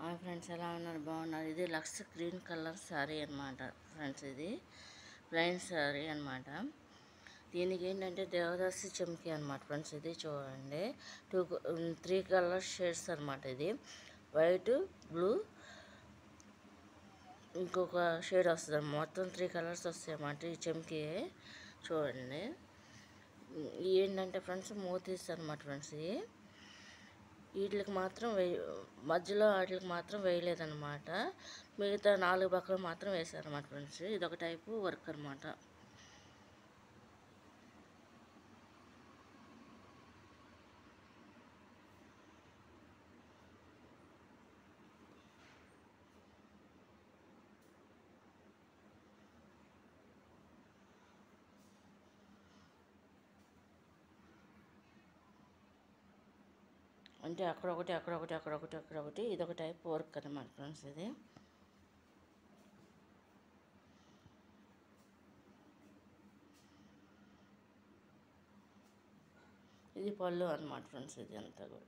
Hi friends, ఎలా ఉన్నారు? బాగున్నారు. ఇది లక్స్ గ్రీన్ కలర్ శారీ అనమాట ఫ్రెండ్స్. ఇది ప్లెయిన్ శారీ అనమాట. దీనికి ఏంటంటే దేవదాసి చెంకి అనమాట ఫ్రెండ్స్. ఇది చూడండి, 3 కలర్ షేడ్స్ అనమాట. ఇది వైట్, బ్లూ, ఇంకొక షేడ్ వస్తుంది. మొత్తం 3 కలర్స్ వస్తాయి అన్నమాట ఈ చెంకి. చూడండి, ఏంటంటే ఫ్రెండ్స్ మోతీస్ అనమాట ఫ్రెండ్స్. వీటికి మాత్రం మధ్యలో వాటికి మాత్రం వేయలేదన్నమాట. మిగతా 4 పక్కలు మాత్రం వేసారన్నమాట ఫ్రెండ్స్. ఇదొక టైపు వర్క్ అనమాట. అంటే అక్కడొకటి అక్కడొకటి అక్కడొకటి అక్కడొకటి ఇదొక టైప్ వర్క్ అనమాట ఫ్రెండ్స్. ఇది పళ్ళు అనమాట ఫ్రెండ్స్. ఇది అంతా కూడా